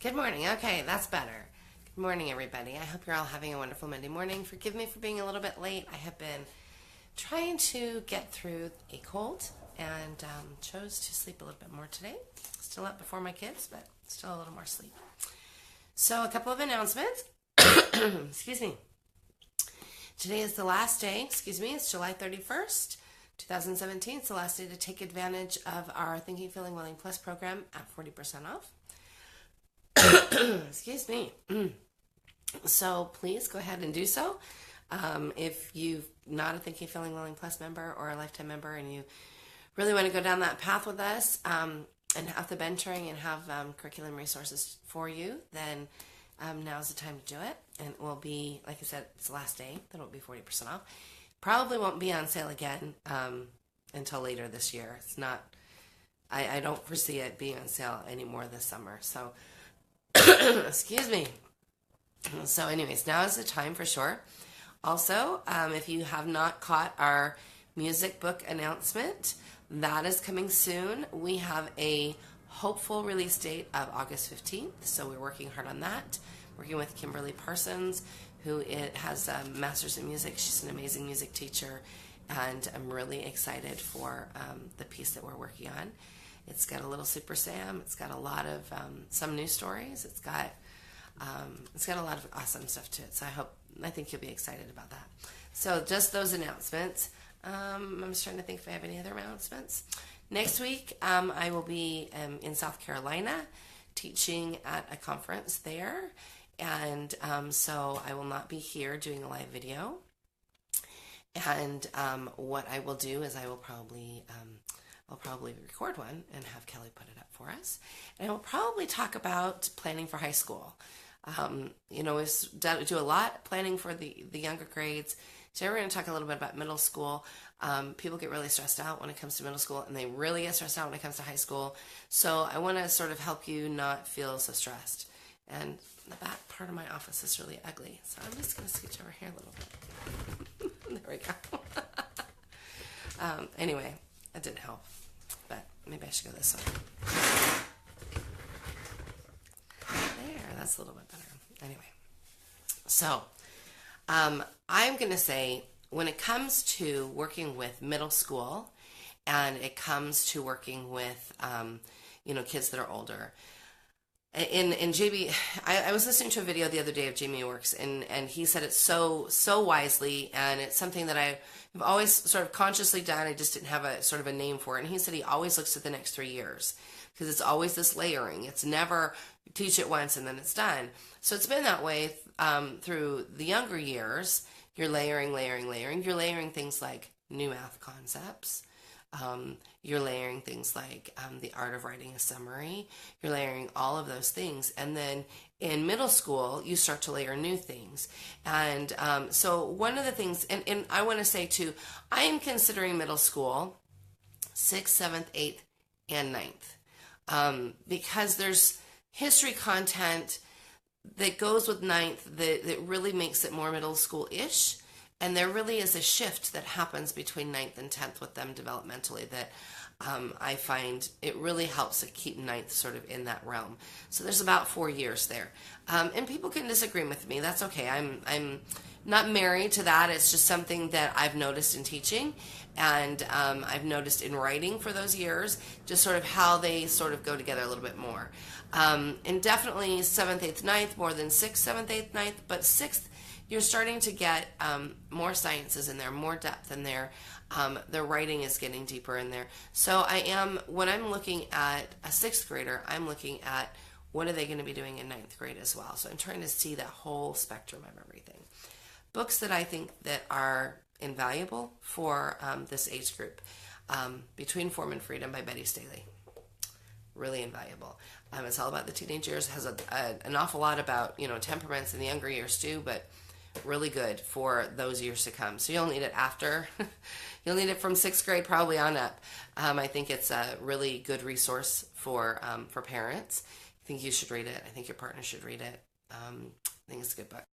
Good morning. Okay, that's better. Good morning, everybody. I hope you're all having a wonderful Monday morning. Forgive me for being a little bit late. I have been trying to get through a cold and chose to sleep a little bit more today. Still up before my kids, but still a little more sleep. So, a couple of announcements. Excuse me. Today is the last day. It's July 31st, 2017. It's the last day to take advantage of our Thinking, Feeling, Willing Plus program at 40% off. Excuse me. So please go ahead and do so. If you're not a Thinking, Feeling, Willing Plus member or a lifetime member and you really want to go down that path with us and have the mentoring and have curriculum resources for you, then now's the time to do it. And it will be, like I said, it's the last day. Then it will be 40% off. Probably won't be on sale again until later this year. It's not, I don't foresee it being on sale anymore this summer. So, excuse me. So anyways, now is the time for sure. Also, if you have not caught our music book announcement, that is coming soon. We have a hopeful release date of August 15th, so we're working hard on that. Working with Kimberly Parsons, who has a master's in music. She's an amazing music teacher, and I'm really excited for the piece that we're working on. It's got a little Super Sam. It's got a lot of some news stories. It's got a lot of awesome stuff to it. So I think you'll be excited about that. So just those announcements. I'm just trying to think if I have any other announcements. Next week, I will be in South Carolina teaching at a conference there. And so I will not be here doing a live video. And what I will do is I'll probably record one and have Kelly put it up for us. And I will probably talk about planning for high school. We do a lot planning for the younger grades. Today we're going to talk a little bit about middle school. People get really stressed out when it comes to middle school, and they really get stressed out when it comes to high school. So I want to sort of help you not feel so stressed. And the back part of my office is really ugly, so I'm just going to scooch over here a little bit. There we go. Anyway, that didn't help, but maybe I should go this way. There, that's a little bit better. Anyway, so I'm going to say when it comes to working with middle school and it comes to working with, kids that are older, in JB, I was listening to a video the other day of Jamie Works, and he said it so wisely, and it's something that I've always sort of consciously done. I just didn't have a sort of a name for it. And he said he always looks at the next 3 years because it's always this layering. It's never teach it once and then it's done. So it's been that way through the younger years. You're layering. You're layering things like new math concepts. You're layering things like the art of writing a summary. You're layering all of those things. And then in middle school, you start to layer new things. And so one of the things, and I want to say too, I am considering middle school 6th, 7th, 8th, and 9th. Because there's history content that goes with 9th that really makes it more middle school-ish. And there really is a shift that happens between 9th and 10th with them developmentally that I find it really helps to keep 9th sort of in that realm. So there's about 4 years there. And people can disagree with me. That's okay. I'm not married to that. It's just something that I've noticed in teaching. And I've noticed in writing for those years, just sort of how they sort of go together a little bit more. And definitely 7th, 8th, 9th, more than 6th, 7th, 8th, 9th, but 6th, you're starting to get more sciences in there, more depth in there. The writing is getting deeper in there. So when I'm looking at a 6th grader, I'm looking at what are they going to be doing in 9th grade as well. So I'm trying to see that whole spectrum of everything. Books that I think that are invaluable for this age group. Between Form and Freedom by Betty Staley. Really invaluable. It's all about the teenage years. Has an awful lot about temperaments in the younger years too, but really good for those years to come. So you'll need it after. You'll need it from 6th grade probably on up. I think it's a really good resource for parents. I think you should read it. I think your partner should read it. I think it's a good book.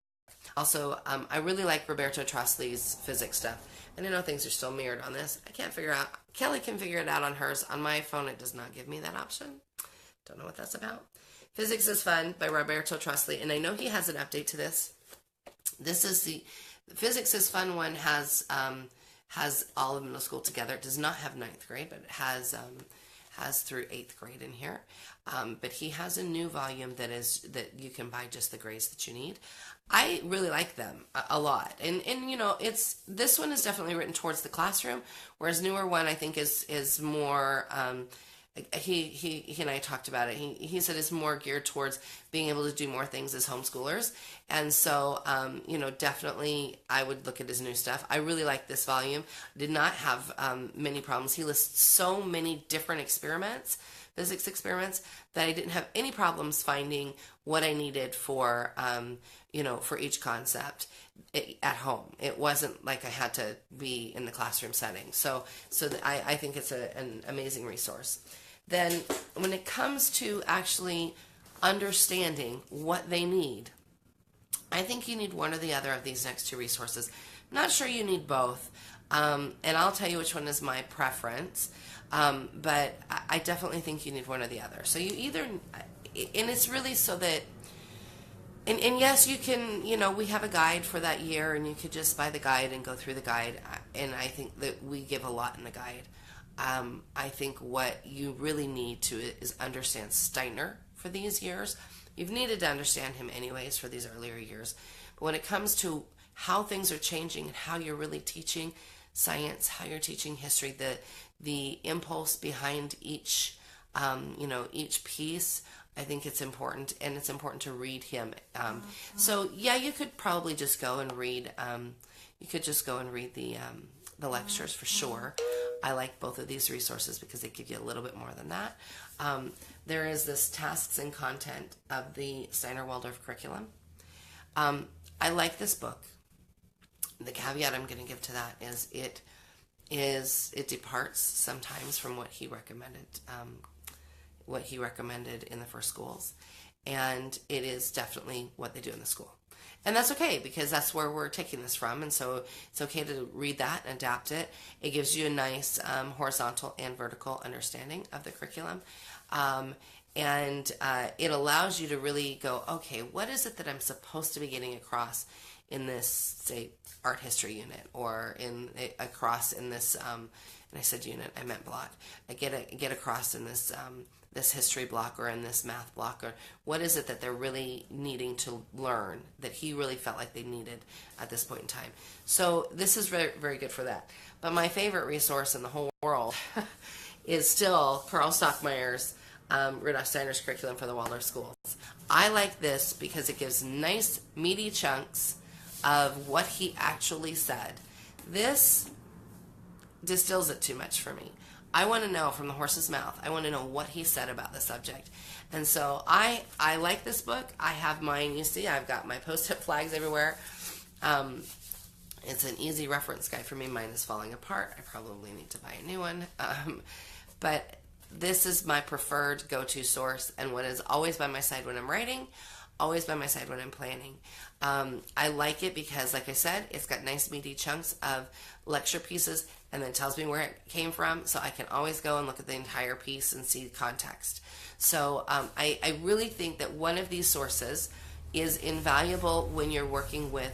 Also, I really like Roberto Trostli's physics stuff. And I know things are still mirrored on this. I can't figure out. Kelly can figure it out on hers. On my phone, it does not give me that option. Don't know what that's about. Physics is Fun by Roberto Trostley, and I know he has an update to this. This is the Physics is Fun one has all of middle school together. It does not have ninth grade, but it has through eighth grade in here. But he has a new volume that you can buy just the grades that you need. I really like them a lot, and this one is definitely written towards the classroom, whereas newer one I think is more. He and I talked about it. He said it's more geared towards being able to do more things as homeschoolers, and so definitely I would look at his new stuff. I really like this volume. Did not have many problems. He lists so many different physics experiments, that I didn't have any problems finding what I needed for for each concept at home. It wasn't like I had to be in the classroom setting. So I think it's an amazing resource. Then when it comes to actually understanding what they need, I think you need one or the other of these next two resources. I'm not sure you need both, and I'll tell you which one is my preference, but I definitely think you need one or the other. So you either, and it's really so that, and yes, you can, we have a guide for that year, and you could just buy the guide and go through the guide, and I think that we give a lot in the guide. I think what you really need to is understand Steiner for these years. You've needed to understand him anyways for these earlier years. But when it comes to how things are changing and how you're really teaching science, how you're teaching history, the impulse behind each piece, I think it's important, and it's important to read him. So yeah, you could probably just go and read. The lectures for sure. I like both of these resources because they give you a little bit more than that. There is this tasks and content of the Steiner Waldorf curriculum. I like this book. The caveat I'm going to give to that is it departs sometimes from what he recommended in the first schools, and it is definitely what they do in the school. And that's okay, because that's where we're taking this from, and so it's okay to read that and adapt it. It gives you a nice horizontal and vertical understanding of the curriculum, and it allows you to really go, okay, what is it that I'm supposed to be getting across in this, say, art history unit, or across in this, and I said unit, I meant block. I get across in this this history block or in this math block, or what is it that they're really needing to learn that he really felt like they needed at this point in time. So this is very, very good for that. But my favorite resource in the whole world is still Carl Stockmeyer's Rudolf Steiner's curriculum for the Waldorf schools. I like this because it gives nice meaty chunks of what he actually said. This distills it too much for me. I want to know from the horse's mouth. I want to know what he said about the subject. And so I like this book. I have mine. You see, I've got my post-it flags everywhere. It's an easy reference guide for me. Mine is falling apart. I probably need to buy a new one. But this is my preferred go-to source, and what is always by my side when I'm writing, always by my side when I'm planning. I like it because, like I said, it's got nice meaty chunks of lecture pieces, and then tells me where it came from, so I can always go and look at the entire piece and see context. So I really think that one of these sources is invaluable when you're working with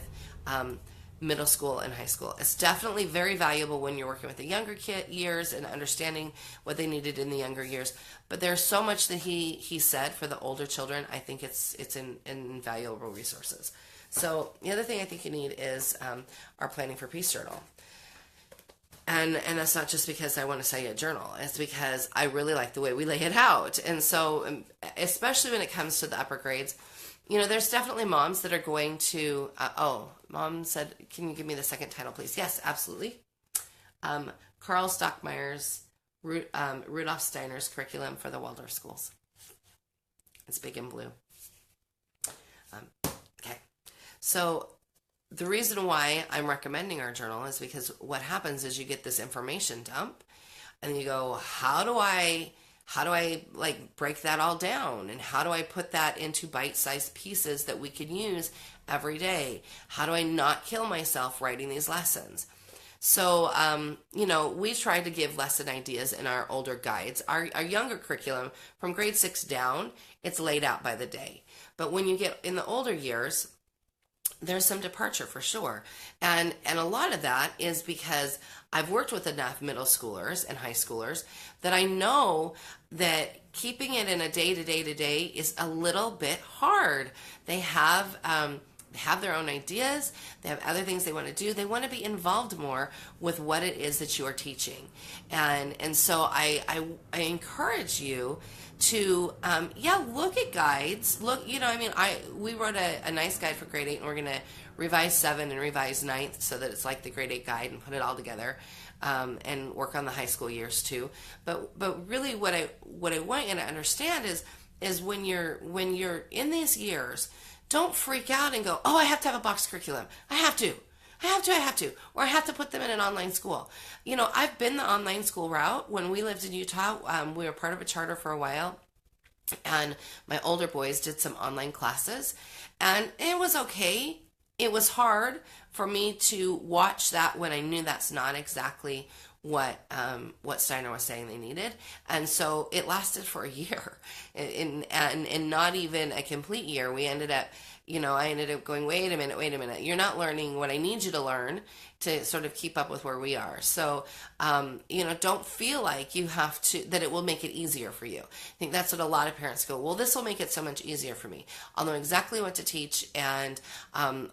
middle school and high school. It's definitely very valuable when you're working with the younger years and understanding what they needed in the younger years. But there's so much that he said for the older children. I think it's invaluable resources. So the other thing I think you need is our Planning for Peace journal. And that's not just because I want to sell you a journal. It's because I really like the way we lay it out. And so, especially when it comes to the upper grades, there's definitely moms that are going to, Mom said, can you give me the second title, please? Yes, absolutely. Carl Stockmeyer's Rudolf Steiner's curriculum for the Waldorf schools. It's big and blue. Okay. So the reason why I'm recommending our journal is because what happens is you get this information dump, and you go, how do I like break that all down, and how do I put that into bite-sized pieces that we can use every day? How do I not kill myself writing these lessons? So, we try to give lesson ideas in our older guides. Our younger curriculum, from grade 6 down, it's laid out by the day. But when you get in the older years, there's some departure for sure. And a lot of that is because I've worked with enough middle schoolers and high schoolers that I know that keeping it in a day to day to day is a little bit hard. They have their own ideas. They have other things they want to do. They want to be involved more with what it is that you are teaching. And so I encourage you to look at guides. Look, we wrote a nice guide for grade 8, and we're going to revise 7 and revise 9th so that it's like the grade 8 guide, and put it all together, and work on the high school years too. But really what I want you to understand is when you're in these years, don't freak out and go, oh, I have to have a box curriculum. I have to. Or I have to put them in an online school. I've been the online school route. When we lived in Utah, we were part of a charter for a while, and my older boys did some online classes, and it was okay. It was hard for me to watch that when I knew that's not exactly what Steiner was saying they needed. And so it lasted for a year, and not even a complete year. We ended up, I ended up going, wait a minute, you're not learning what I need you to learn to sort of keep up with where we are. So, don't feel like you have to, that it will make it easier for you. I think that's what a lot of parents go, well, this will make it so much easier for me. I'll know exactly what to teach, and,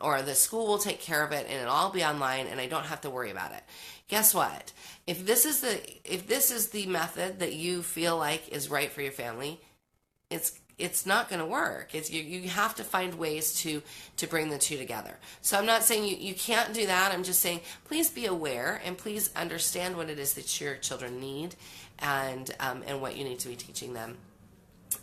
or the school will take care of it, and it'll all be online, and I don't have to worry about it. Guess what? If this is the method that you feel like is right for your family, it's not going to work. You have to find ways to bring the two together. So I'm not saying you can't do that. I'm just saying please be aware, and please understand what it is that your children need, and what you need to be teaching them,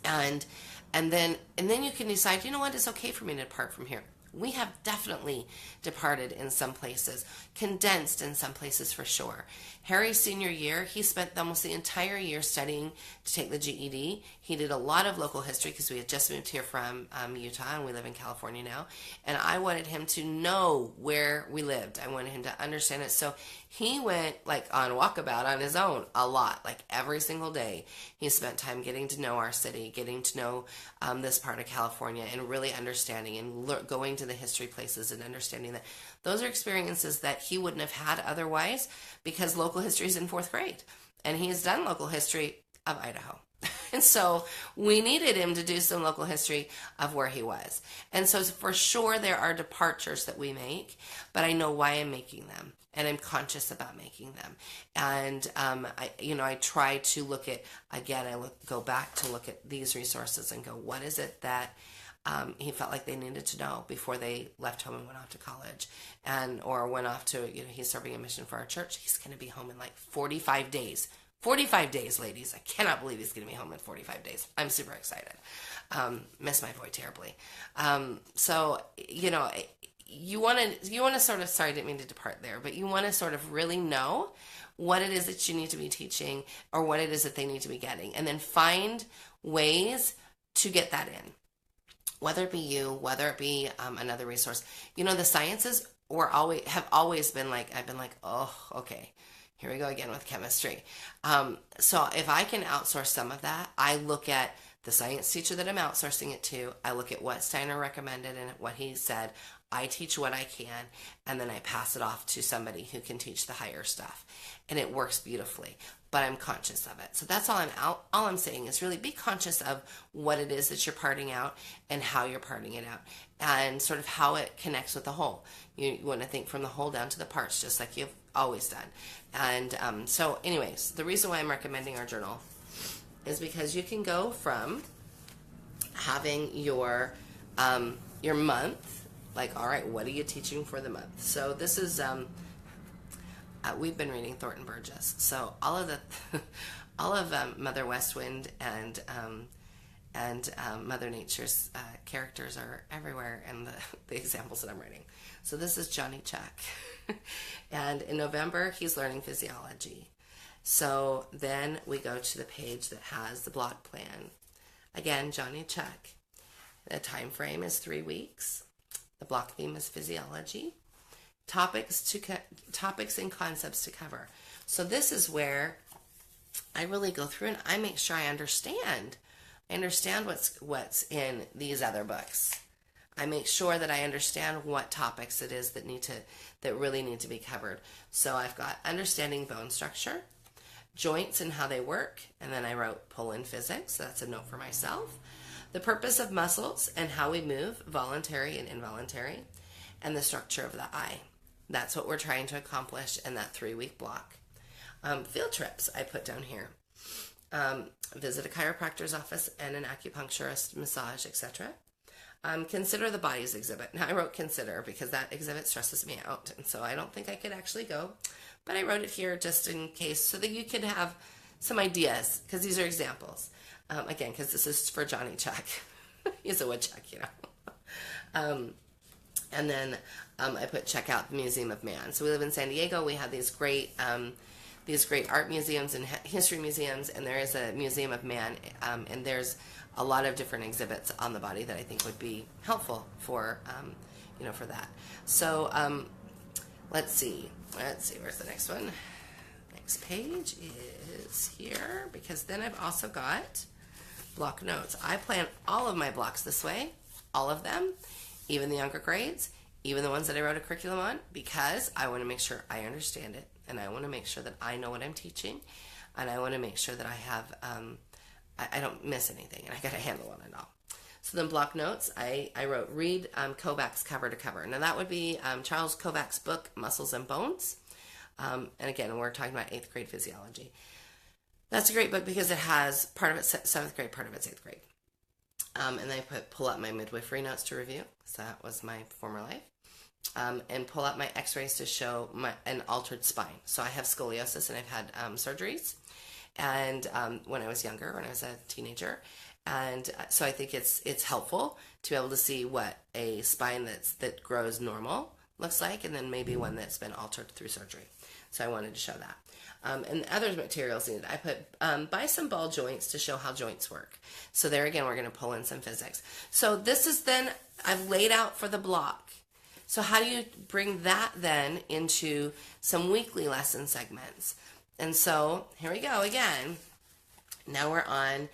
and then you can decide, you know what, it's okay for me to depart from here. We have definitely departed in some places, condensed in some places for sure. Harry's senior year, he spent almost the entire year studying to take the GED. He did a lot of local history because we had just moved here from Utah, and we live in California now. And I wanted him to know where we lived. I wanted him to understand it. So he went like on walkabout on his own a lot, like every single day. He spent time getting to know our city, getting to know this part of California, and really understanding and going to the history places and understanding that those are experiences that he wouldn't have had otherwise, because local history is in 4th grade, and he's done local history of Idaho. And so we needed him to do some local history of where he was. And so for sure there are departures that we make, but I know why I'm making them, and I'm conscious about making them. And I try to look at, again, go back to look at these resources and go, what is it that he felt like they needed to know before they left home and went off to college, or went off to, he's serving a mission for our church. He's going to be home in like 45 days. 45 days, ladies. I cannot believe he's going to be home in 45 days. I'm super excited. Miss my boy terribly. So, you want to sort of, sorry, I didn't mean to depart there, but you want to sort of really know what it is that you need to be teaching, or what it is that they need to be getting, and then find ways to get that in. Whether it be you, whether it be another resource. The sciences have always been like, I've been like, oh, okay, here we go again with chemistry. So if I can outsource some of that, I look at the science teacher that I'm outsourcing it to. I look at what Steiner recommended and what he said. I teach what I can, and then I pass it off to somebody who can teach the higher stuff. And it works beautifully, but I'm conscious of it. So that's all I'm saying is really be conscious of what it is that you're parting out, and how you're parting it out, and sort of how it connects with the whole. You want to think from the whole down to the parts, just like you've always done. And so anyways, the reason why I'm recommending our journal is because you can go from having your month, like, all right, what are you teaching for the month? So this is, we've been reading Thornton Burgess. So all of Mother Westwind and Mother Nature's characters are everywhere in the examples that I'm writing. So this is Johnny Chuck. And in November, he's learning physiology. So then we go to the page that has the block plan. Again, Johnny Chuck. The time frame is 3 weeks. The block theme is physiology. topics and concepts to cover. So this is where I really go through and I make sure I understand. I understand what's in these other books. I make sure that I understand what topics it is that really need to be covered. So I've got understanding bone structure, joints and how they work, and then I wrote pull in physics. So that's a note for myself. The purpose of muscles and how we move, voluntary and involuntary, and the structure of the eye. That's what we're trying to accomplish in that 3-week block. Field trips I put down here. Visit a chiropractor's office and an acupuncturist, massage, etc. Consider the bodies exhibit. Now I wrote consider because that exhibit stresses me out, and so I don't think I could actually go. But I wrote it here just in case so that you could have some ideas, because these are examples. Again, because this is for Johnny Chuck. He's a woodchuck, you know. And then I put check out the Museum of Man. So we live in San Diego. We have these great art museums and history museums, and there is a Museum of Man, and there's a lot of different exhibits on the body that I think would be helpful for, for that. So let's see, where's the next one? Next page is here, because then I've also got block notes. I plan all of my blocks this way, all of them, even the younger grades, even the ones that I wrote a curriculum on, because I want to make sure I understand it, and I want to make sure that I know what I'm teaching, and I want to make sure that I have, I don't miss anything, and I got a handle on it all. So then block notes, I wrote read Kovacs cover to cover. Now that would be Charles Kovacs' book, Muscles and Bones. And again, we're talking about 8th grade physiology. That's a great book because it has part of it 7th grade, part of it's 8th grade. And then I pull out my midwifery notes to review. So that was my former life. And pull out my x-rays to show an altered spine. So I have scoliosis and I've had surgeries. And when I was younger, when I was a teenager. And so I think it's helpful to be able to see what a spine that grows normal looks like, and then maybe one that's been altered through surgery. So I wanted to show that. And other materials needed, I put buy some ball joints to show how joints work. So there again, we're going to pull in some physics. So this is then, I've laid out for the block. So how do you bring that then into some weekly lesson segments? And so here we go again. Now we're on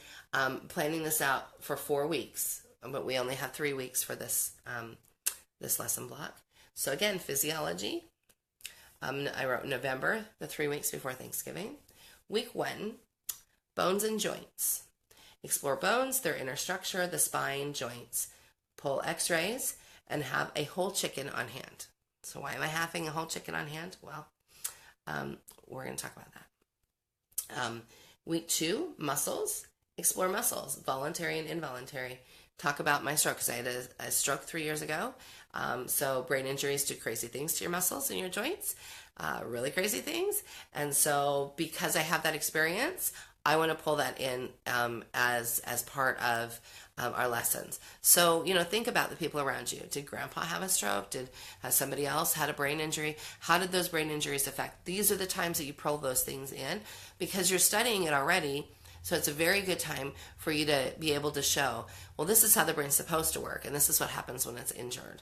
planning this out for 4 weeks, but we only have 3 weeks for this this lesson block. So again, physiology. I wrote November, the 3 weeks before Thanksgiving. Week 1, bones and joints. Explore bones, their inner structure, the spine, joints. Pull x-rays, and have a whole chicken on hand. So why am I having a whole chicken on hand? Well, we're going to talk about that. Week 2, muscles. Explore muscles, voluntary and involuntary. Talk about my stroke, because I had a stroke 3 years ago. So brain injuries do crazy things to your muscles and your joints, really crazy things. And so because I have that experience, I want to pull that in as part of our lessons. So, think about the people around you. Did grandpa have a stroke? Has somebody else had a brain injury? How did those brain injuries affect? These are the times that you pull those things in, because you're studying it already. So it's a very good time for you to be able to show, well, this is how the brain's supposed to work, and this is what happens when it's injured.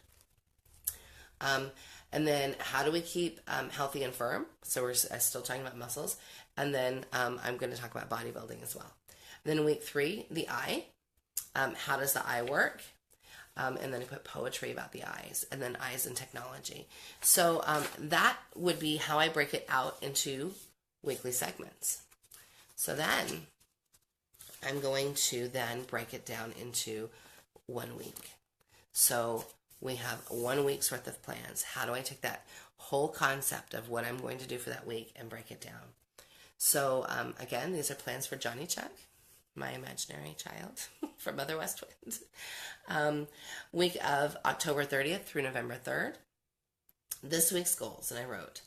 And then how do we keep healthy and firm? So we're still talking about muscles. And then I'm going to talk about bodybuilding as well. And then week 3, the eye. How does the eye work? And then I put poetry about the eyes, and then eyes and technology. So that would be how I break it out into weekly segments. So then I'm going to then break it down into 1 week. So we have 1 week's worth of plans. How do I take that whole concept of what I'm going to do for that week and break it down? So again, these are plans for Johnny Chuck, my imaginary child from Mother West Wind. Week of October 30th through November 3rd. This week's goals, and I wrote,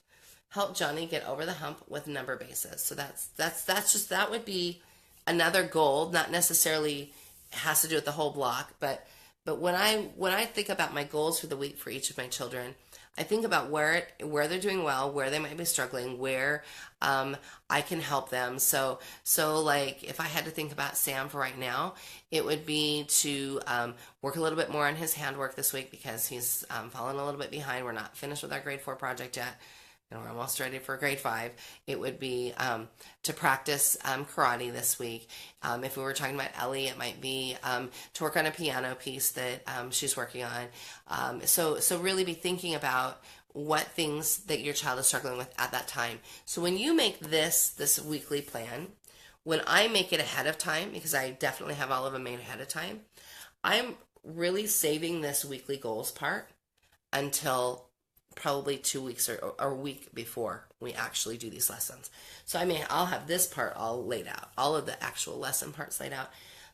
help Johnny get over the hump with number bases. So that would be another goal, not necessarily has to do with the whole block, but when I think about my goals for the week for each of my children, I think about where they're doing well, where they might be struggling, where um, I can help them. So like if I had to think about Sam for right now, it would be to work a little bit more on his handwork this week because he's fallen a little bit behind. We're not finished with our grade 4 project yet. And we're almost ready for grade 5. It would be to practice karate this week. If we were talking about Ellie, it might be to work on a piano piece that she's working on. So really be thinking about what things that your child is struggling with at that time. So when you make this weekly plan, when I make it ahead of time, because I definitely have all of them made ahead of time, I'm really saving this weekly goals part until probably 2 weeks or a week before we actually do these lessons. So I'll have this part all laid out, all of the actual lesson parts laid out,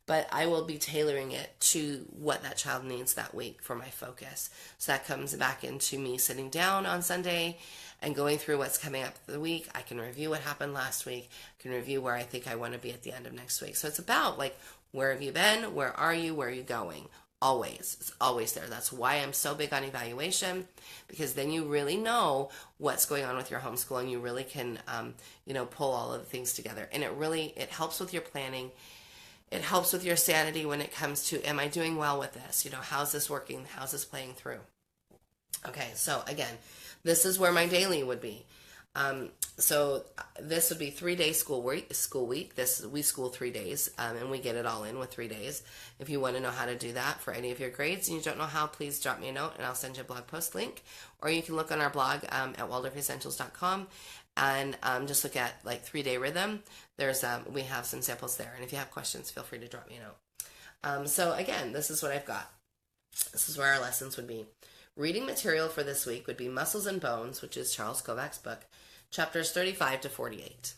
but I will be tailoring it to what that child needs that week for my focus. So that comes back into me sitting down on Sunday and going through what's coming up for the week. I can review what happened last week. I can review where I think I want to be at the end of next week. So it's about like, where have you been? Where are you? Where are you going? Always. It's always there. That's why I'm so big on evaluation, because then you really know what's going on with your homeschool and you really can, pull all of the things together. And it helps with your planning. It helps with your sanity when it comes to, am I doing well with this? How's this working? How's this playing through? Okay, so again, this is where my daily would be. So this would be 3-day school week. We school 3 days, and we get it all in with 3 days. If you want to know how to do that for any of your grades and you don't know how, please drop me a note and I'll send you a blog post link. Or you can look on our blog at waldorfessentials.com and just look at like 3-day rhythm. We have some samples there, and if you have questions, feel free to drop me a note. So again, this is what I've got. This is where our lessons would be. Reading material for this week would be Muscles and Bones, which is Charles Kovac's book, chapters 35 to 48.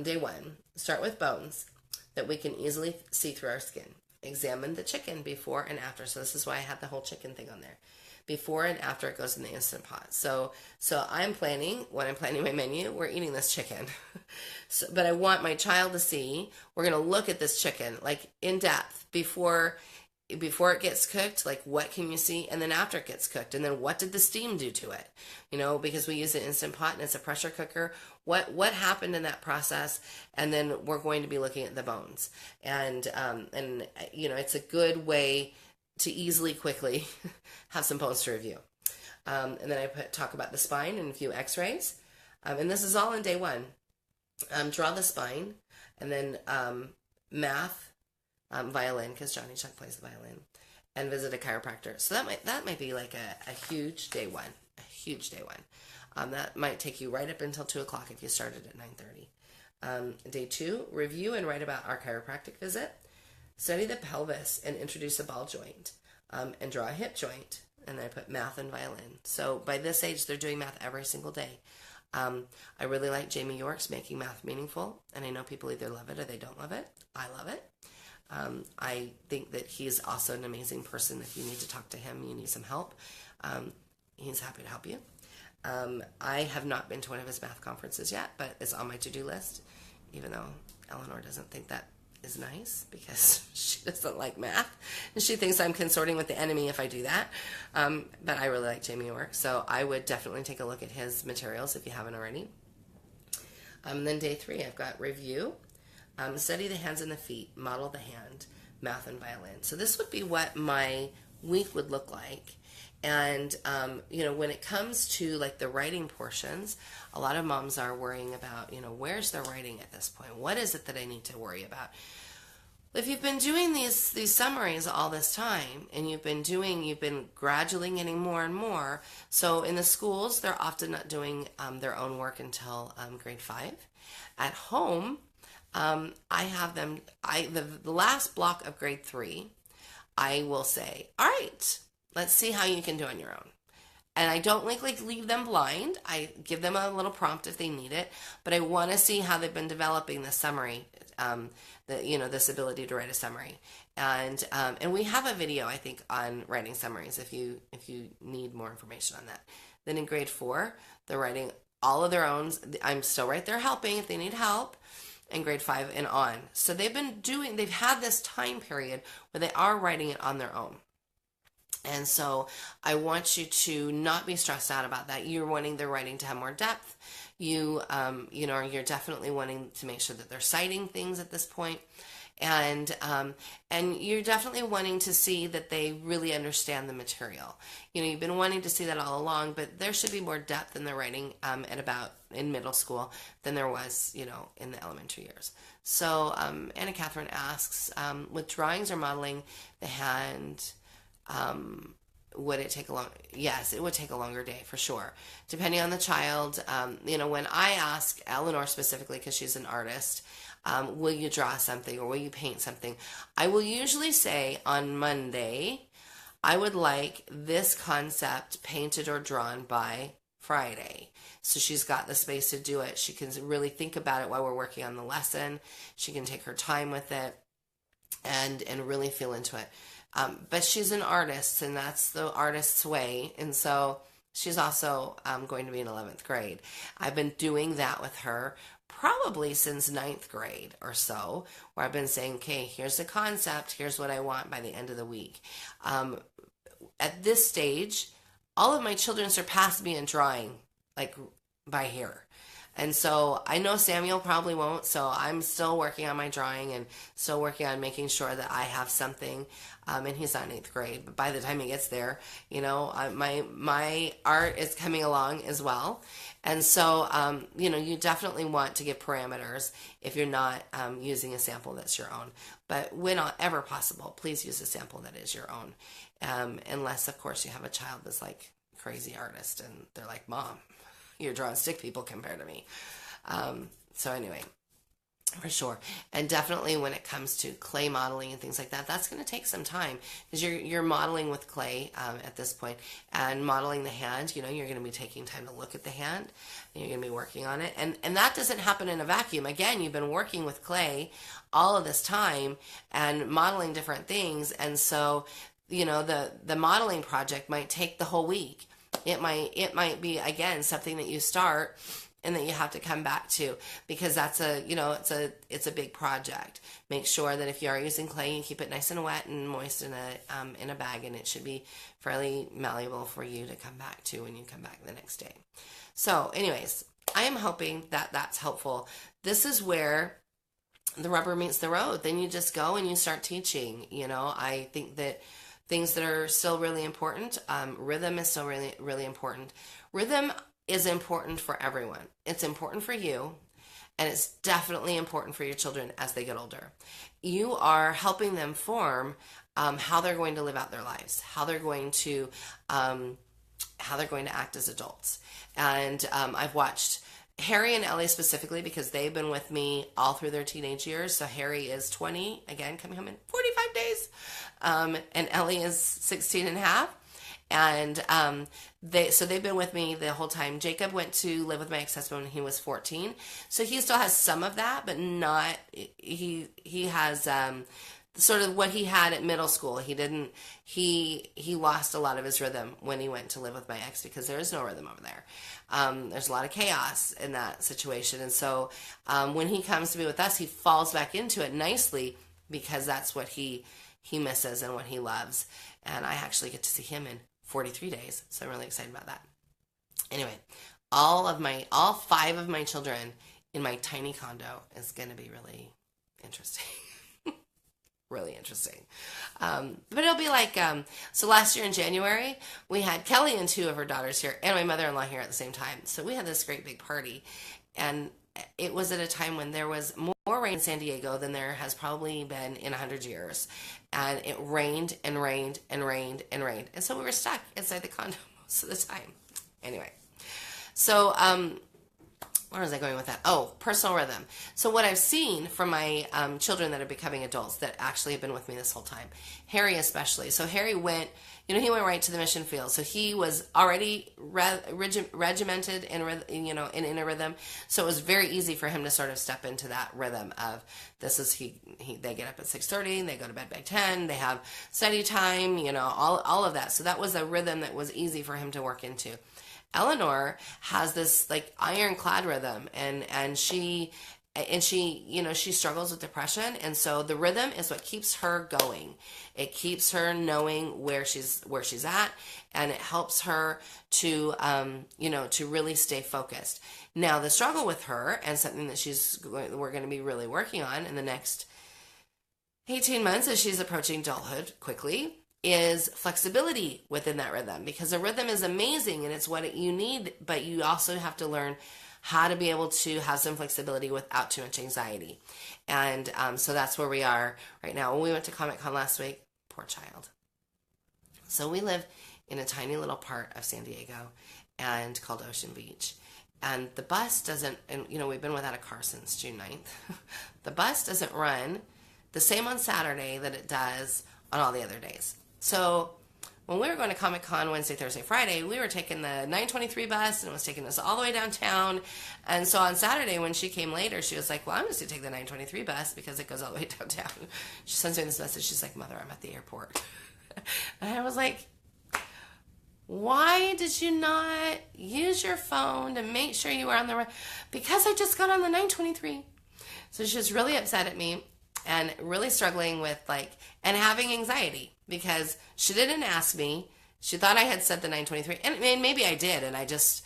Day 1, start with bones that we can easily see through our skin. Examine the chicken before and after. So this is why I had the whole chicken thing on there. Before and after it goes in the Instant Pot. So when I'm planning my menu, we're eating this chicken. But I want my child to see, we're going to look at this chicken like in depth before it gets cooked, like what can you see, and then after it gets cooked, and then what did the steam do to it? Because we use an Instant Pot and it's a pressure cooker. What happened in that process? And then we're going to be looking at the bones, and it's a good way to easily, quickly have some bones to review. And then I talk about the spine and a few X-rays, and this is all in day 1. Draw the spine, and then math. Violin, because Johnny Chuck plays the violin, and visit a chiropractor. So that might be like a huge day 1, that might take you right up until 2:00 if you started at 9:30. Day 2, review and write about our chiropractic visit. Study the pelvis and introduce a ball joint, and draw a hip joint. And then I put math and violin. So by this age, they're doing math every single day. I really like Jamie York's Making Math Meaningful, and I know people either love it or they don't love it. I love it. I think that he's also an amazing person. If you need to talk to him, you need some help, he's happy to help you. I have not been to one of his math conferences yet, but it's on my to-do list, even though Eleanor doesn't think that is nice because she doesn't like math, and she thinks I'm consorting with the enemy if I do that. But I really like Jamie York, so I would definitely take a look at his materials if you haven't already. Then day 3, I've got review. Study the hands and the feet, model the hand, math and violin. So this would be what my week would look like. And, when it comes to like the writing portions, a lot of moms are worrying about, where's the writing at this point? What is it that I need to worry about? If you've been doing these summaries all this time, and you've been gradually getting more and more. So in the schools, they're often not doing their own work until grade 5. At home, I have them, the last block of grade 3, I will say, all right, let's see how you can do on your own. And I don't leave them blind. I give them a little prompt if they need it, but I want to see how they've been developing the summary, this ability to write a summary. And we have a video, I think, on writing summaries if you need more information on that. Then in grade 4, they're writing all of their own. I'm still right there helping if they need help. In grade 5 and on. So they've had this time period where they are writing it on their own. And so I want you to not be stressed out about that. You're wanting the writing to have more depth. You're definitely wanting to make sure that they're citing things at this point. And you're definitely wanting to see that they really understand the material. You've been wanting to see that all along, but there should be more depth in the writing in middle school than there was, in the elementary years. So Anna Catherine asks, with drawings or modeling the hand, would it take a long? Yes, it would take a longer day for sure, depending on the child. When I ask Eleanor specifically, because she's an artist, will you draw something or will you paint something? I will usually say on Monday, I would like this concept painted or drawn by Friday. So she's got the space to do it. She can really think about it while we're working on the lesson. She can take her time with it and really feel into it. But she's an artist, and that's the artist's way. And so she's also going to be in 11th grade. I've been doing that with her probably since 9th grade or so, where I've been saying, okay, here's the concept. Here's what I want by the end of the week. At this stage, all of my children surpassed me in drawing, like by hair. And so I know Samuel probably won't, so I'm still working on my drawing and still working on making sure that I have something. And he's not in 8th grade, but by the time he gets there, my art is coming along as well. And so, you definitely want to give parameters if you're not using a sample that's your own. But whenever possible, please use a sample that is your own. Unless, of course, you have a child that's like crazy artist and they're like, Mom, you're drawing stick people compared to me. So anyway, for sure. And definitely when it comes to clay modeling and things like that, that's going to take some time because you're modeling with clay at this point, and modeling the hand, you're going to be taking time to look at the hand and you're going to be working on it. And that doesn't happen in a vacuum. Again, you've been working with clay all of this time and modeling different things. And so, the modeling project might take the whole week. It might be, again, something that you start and that you have to come back to because that's it's a big project. Make sure that if you are using clay, you keep it nice and wet and moist in a bag, and it should be fairly malleable for you to come back to when you come back the next day. So anyways, I am hoping that that's helpful. This is where the rubber meets the road. Then you just go and you start teaching. I think that things that are still really important. Rhythm is still really, really important. Rhythm is important for everyone. It's important for you, and it's definitely important for your children as they get older. You are helping them form how they're going to live out their lives, how they're going to act as adults. And I've watched Harry and Ellie specifically because they've been with me all through their teenage years. So Harry is 20, again, coming home in 45 days. And Ellie is 16 and a half. And they've been with me the whole time. Jacob went to live with my ex-husband when he was 14. So he still has some of that, but not, he has sort of what he had at middle school. He lost a lot of his rhythm when he went to live with my ex because there is no rhythm over there. There's a lot of chaos in that situation. And so when he comes to be with us, he falls back into it nicely because that's what he misses and what he loves. And I actually get to see him in 43 days. So I'm really excited about that. Anyway, all 5 of my children in my tiny condo is going to be really interesting. Really interesting. But it'll be like, so last year in January, we had Kelly and 2 of her daughters here and my mother-in-law here at the same time. So we had this great big party. And it was at a time when there was more rain in San Diego than there has probably been in 100 years. And it rained and rained and rained and rained. And so we were stuck inside the condo most of the time. Anyway, so where was I going with that? Oh, personal rhythm. So what I've seen from my children that are becoming adults that actually have been with me this whole time, Harry especially. So Harry went, he went right to the mission field. So he was already regimented and, in a rhythm. So it was very easy for him to sort of step into that rhythm of they get up at 6:30, they go to bed by 10, they have study time, all of that. So that was a rhythm that was easy for him to work into. Eleanor has this like ironclad rhythm, and she and she struggles with depression, and so the rhythm is what keeps her going. It keeps her knowing where she's at, and it helps her to to really stay focused. Now, the struggle with her, and something that we're going to be really working on in the next 18 months as she's approaching adulthood quickly, is flexibility within that rhythm, because a rhythm is amazing and it's what you need, but you also have to learn how to be able to have some flexibility without too much anxiety. And so that's where we are right now. When we went to Comic-Con last week, poor child. So we live in a tiny little part of San Diego and called Ocean Beach. And the bus doesn't, and we've been without a car since June 9th. The bus doesn't run the same on Saturday that it does on all the other days. So when we were going to Comic-Con Wednesday, Thursday, Friday, we were taking the 923 bus, and it was taking us all the way downtown. And so on Saturday, when she came later, she was like, well, I'm just going to take the 923 bus because it goes all the way downtown. She sends me this message. She's like, Mother, I'm at the airport. And I was like, why did you not use your phone to make sure you were on the right? Because I just got on the 923. So she was really upset at me and really struggling with and having anxiety because she didn't ask me. She thought I had said the 923, and maybe I did, and I just,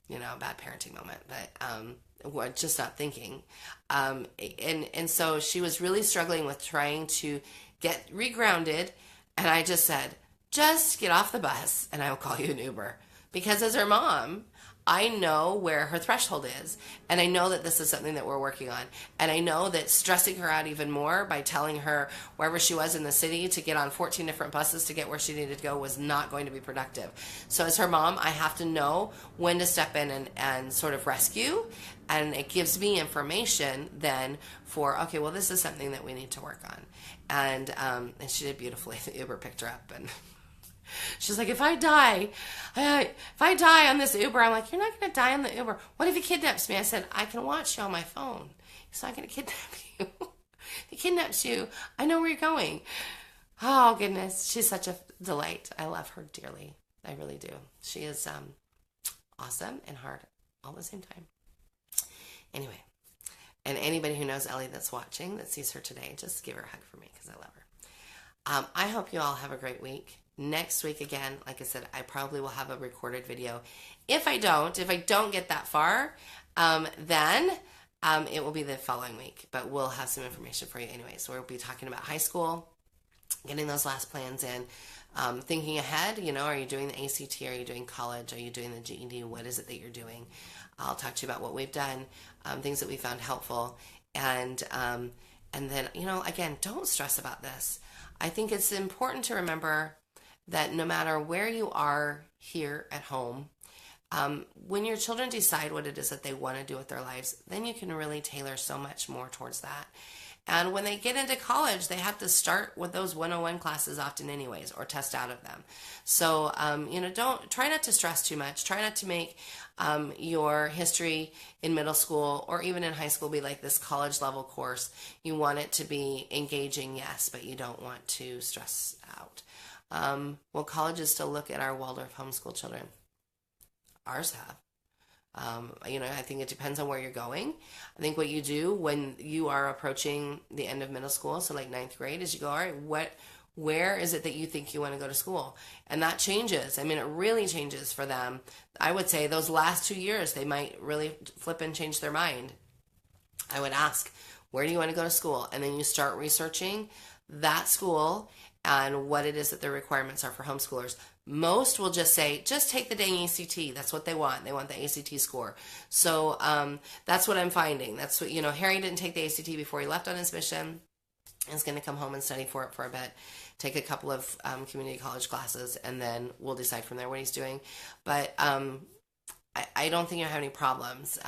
bad parenting moment, but just not thinking. And so she was really struggling with trying to get regrounded, and I just said, just get off the bus and I will call you an Uber. Because as her mom, I know where her threshold is. And I know that this is something that we're working on. And I know that stressing her out even more by telling her wherever she was in the city to get on 14 different buses to get where she needed to go was not going to be productive. So as her mom, I have to know when to step in and sort of rescue. And it gives me information then for, okay, well, this is something that we need to work on. And she did beautifully. The Uber picked her up, and she's like, if I die on this Uber, I'm like, you're not going to die on the Uber. What if he kidnaps me? I said, I can watch you on my phone. He's not going to kidnap you. If he kidnaps you, I know where you're going. Oh, goodness. She's such a delight. I love her dearly. I really do. She is awesome and hard all at the same time. Anyway, and anybody who knows Ellie that's watching, that sees her today, just give her a hug for me because I love her. I hope you all have a great week. Next week, again, like I said, I probably will have a recorded video. If I don't get that far, then it will be the following week. But we'll have some information for you anyway. So we'll be talking about high school, getting those last plans in, thinking ahead. Are you doing the ACT? Are you doing college? Are you doing the GED? What is it that you're doing? I'll talk to you about what we've done, things that we found helpful, and then again, don't stress about this. I think it's important to remember that no matter where you are here at home, when your children decide what it is that they want to do with their lives, then you can really tailor so much more towards that. And when they get into college, they have to start with those 101 classes often anyways, or test out of them. So, try not to stress too much. Try not to make your history in middle school or even in high school be like this college level course. You want it to be engaging, yes, but you don't want to stress out. Well, colleges still look at our Waldorf homeschool children. Ours have. I think it depends on where you're going. I think what you do when you are approaching the end of middle school, so like 9th grade, is you go, all right, where is it that you think you want to go to school? And that changes. I mean, it really changes for them. I would say those last 2 years, they might really flip and change their mind. I would ask, where do you want to go to school? And then you start researching that school and what it is that their requirements are for homeschoolers. Most will just say, just take the dang ACT. That's what they want. They want the ACT score. So that's what I'm finding. That's what, Harry didn't take the ACT before he left on his mission. He's going to come home and study for it for a bit, take a couple of community college classes, and then we'll decide from there what he's doing. But I don't think you'll have any problems.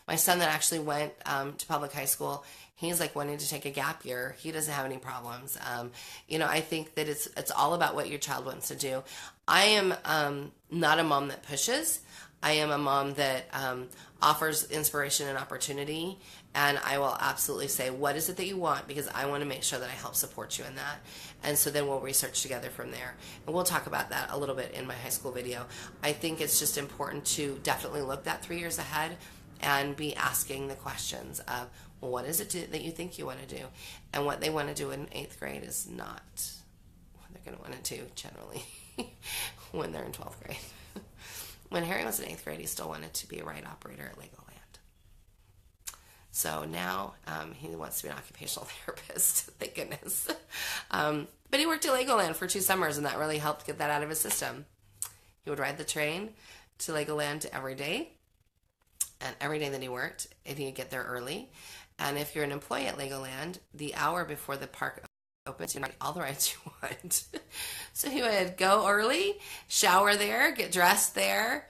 My son that actually went to public high school, he's like wanting to take a gap year. He doesn't have any problems. I think that it's all about what your child wants to do. I am not a mom that pushes. I am a mom that offers inspiration and opportunity, and I will absolutely say, what is it that you want? Because I want to make sure that I help support you in that. And so then we'll research together from there. And we'll talk about that a little bit in my high school video. I think it's just important to definitely look that 3 years ahead and be asking the questions of, well, what is it that you think you want to do? And what they want to do in 8th grade is not what they're going to want to do generally when they're in 12th grade. When Harry was in 8th grade, he still wanted to be a ride operator at Legoland. So now he wants to be an occupational therapist, thank goodness. But he worked at Legoland for 2 summers, and that really helped get that out of his system. He would ride the train to Legoland every day, and every day that he worked, and he'd get there early. And if you're an employee at Legoland, the hour before the park opens, you can ride all the rides you want. So he would go early, shower there, get dressed there,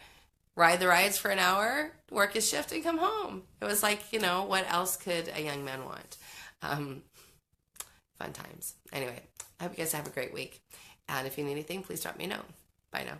ride the rides for an hour, work his shift, and come home. It was like, what else could a young man want? Fun times. Anyway, I hope you guys have a great week. And if you need anything, please drop me a note. Bye now.